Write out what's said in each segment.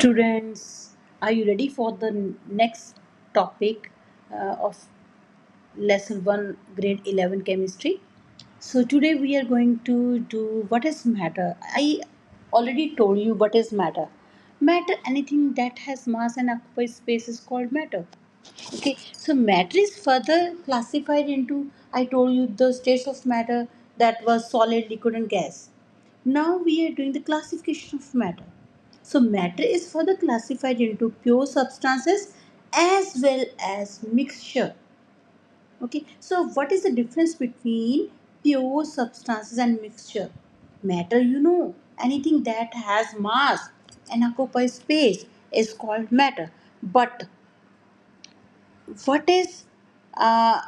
Students, are you ready for the next topic of lesson 1, grade 11 chemistry? So, today we are going to do what is matter. I already told you what is matter. Matter, anything that has mass and occupies space, is called matter. Okay, so matter is further classified into, I told you the states of matter, that was solid, liquid, and gas. Now we are doing the classification of matter. So matter is further classified into pure substances as well as mixture. Okay, so what is the difference between pure substances and mixture? Matter, anything that has mass and occupies space is called matter. But what is uh,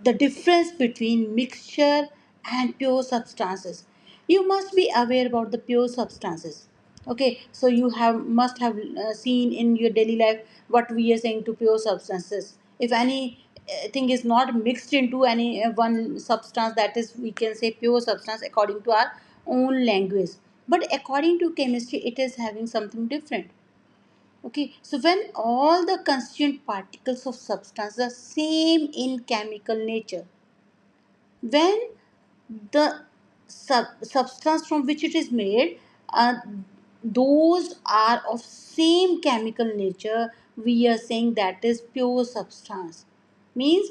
the difference between mixture and pure substances? You must be aware about the pure substances. Okay, so you have must have seen in your daily life what we are saying to pure substances. If any thing is not mixed into any one substance, that is, we can say pure substance according to our own language. But according to chemistry, it is having something different. Okay, so when all the constituent particles of substance are same in chemical nature, when the substance from which it is made, uh, those are of same chemical nature, we are saying that is pure substance. Means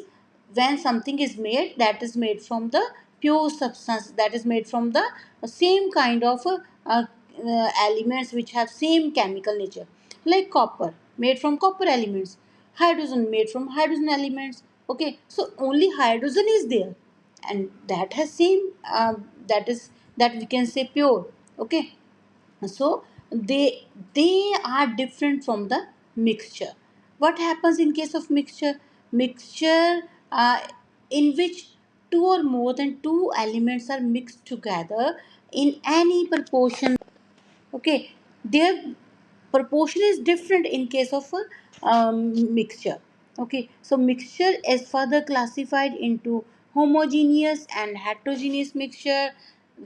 when something is made, that is made from the pure substance, that is made from the same kind of elements which have same chemical nature, like copper made from copper elements, hydrogen made from hydrogen elements. Okay, so only hydrogen is there, and that has same that is that we can say pure. Okay, so they are different from the mixture. What happens in case of mixture uh, in which two or more than two elements are mixed together in any proportion. Okay, their proportion is different in case of a mixture. Okay, so mixture is further classified into homogeneous and heterogeneous mixture,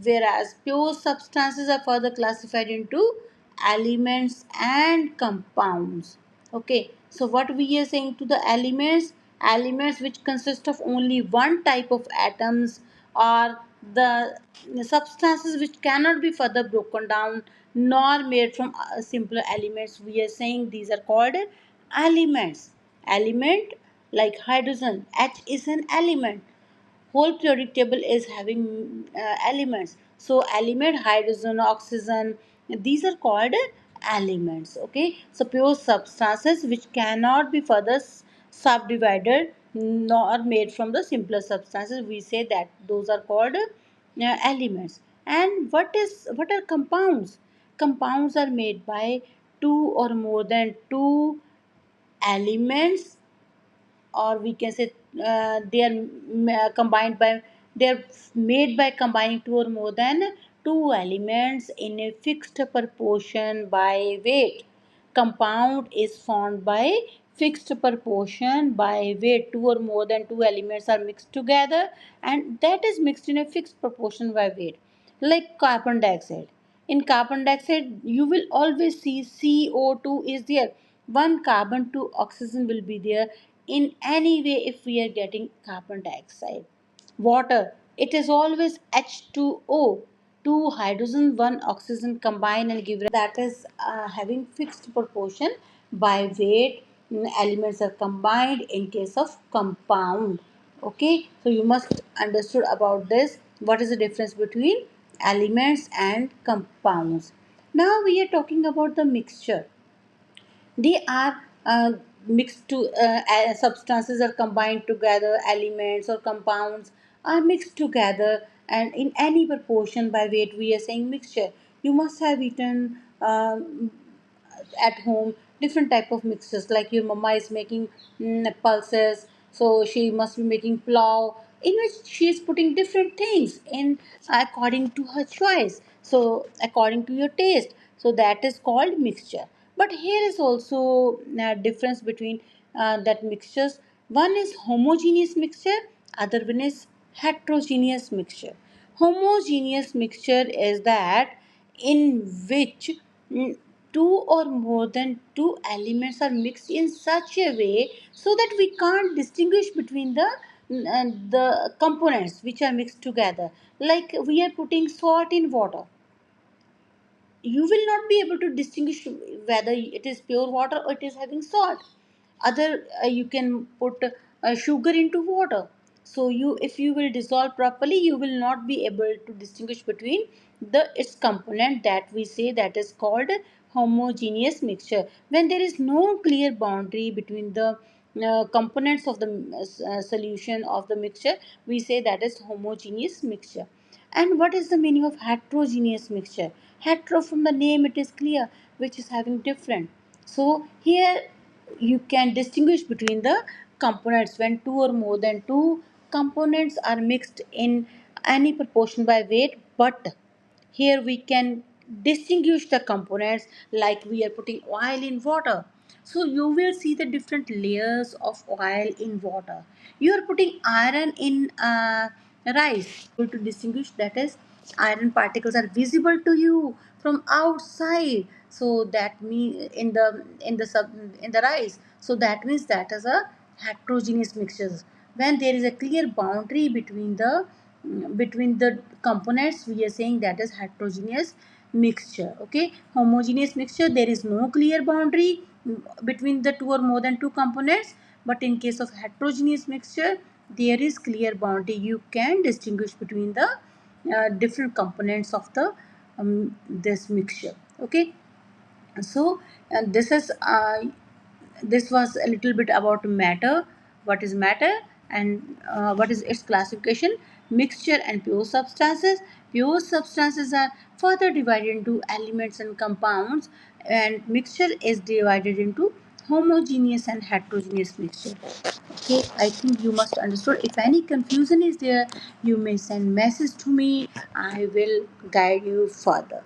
whereas pure substances are further classified into elements and compounds. Okay, so what we are saying to the elements which consist of only one type of atoms, or the substances which cannot be further broken down nor made from simpler elements, we are saying these are called elements. Like hydrogen, H is an element. Whole periodic table is having elements. So element, hydrogen, oxygen, these are called elements. Okay, so pure substances which cannot be further subdivided nor made from the simpler substances, we say that those are called elements. And what are compounds? Compounds are made by two or more than two elements, or we can say they are combined by they are made by combining two or more than two elements in a fixed proportion by weight. Compound is formed by fixed proportion by weight. Two or more than two elements are mixed together, and that is mixed in a fixed proportion by weight. Like carbon dioxide, in carbon dioxide you will always see CO2 is there. One carbon, two oxygen will be there in any way. If we are getting carbon dioxide, water, it is always H2O, two hydrogen, one oxygen combine and give, that is having fixed proportion by weight. Elements are combined in case of compound. Okay, so you must understood about this, what is the difference between elements and compounds. Now we are talking about the mixture. They are mixed to substances are combined together, elements or compounds are mixed together and in any proportion by weight, we are saying mixture. You must have eaten at home different type of mixtures, like your mama is making pulses, so she must be making plow in which she is putting different things in according to her choice, so according to your taste, so that is called mixture. But here is also a difference between that mixtures. One is homogeneous mixture, other one is heterogeneous mixture. Homogeneous mixture is that in which two or more than two elements are mixed in such a way so that we can't distinguish between the components which are mixed together. Like we are putting salt in water, you will not be able to distinguish whether it is pure water or it is having salt. Other you can put sugar into water, so you, if you will dissolve properly, you will not be able to distinguish between the its component, that we say that is called homogeneous mixture. When there is no clear boundary between the components of the solution of the mixture, we say that is homogeneous mixture. And what is the meaning of heterogeneous mixture? Hetero, from the name it is clear, which is having different. So here you can distinguish between the components when two or more than two components are mixed in any proportion by weight. But here we can distinguish the components, like we are putting oil in water. So you will see the different layers of oil in water. You are putting iron in rice, able to distinguish, that is iron particles are visible to you from outside. So that means in the rice, so that means that is a heterogeneous mixtures. When there is a clear boundary between the components, we are saying that is heterogeneous mixture. Okay, homogeneous mixture, there is no clear boundary between the two or more than two components. But in case of heterogeneous mixture, there is clear boundary, you can distinguish between the different components of the this mixture. Okay, so this was a little bit about matter. What is matter, and what is its classification? Mixture and pure substances. Pure substances are further divided into elements and compounds, and mixture is divided into homogeneous and heterogeneous mixture. Okay, I think you must understood. If any confusion is there, you may send message to me, I will guide you further.